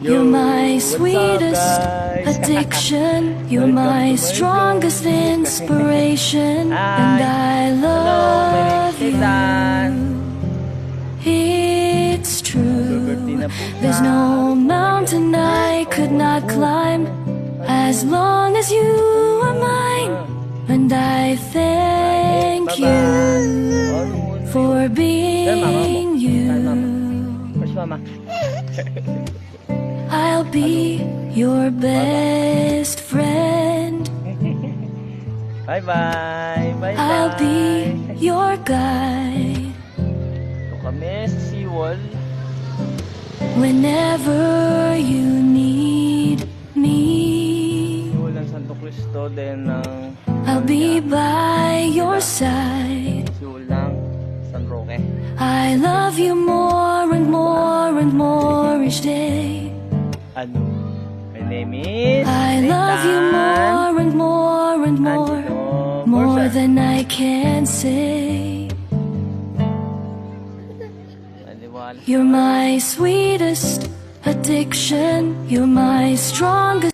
You're my what's up, sweetest guys? addiction. You're Welcome my to my strongest vlog. inspiration. And I Hello, my love name is Ethan. you. It's true. There's no mountain I could not climb as long as you are mine. And I thank you for being you. Where's mama? I'll be your best friend. Bye-bye. Bye-bye. I'll be your guide Ito kami sa SeaWorld. whenever you need me. SeaWorld ng Santo Cristo, then ng I'll be by your side. SeaWorld ng San Roque. I love you more and more and more each day. Ano? My name is I love you more and more and more, more than I can say. You're my sweetest addiction. You're my strongest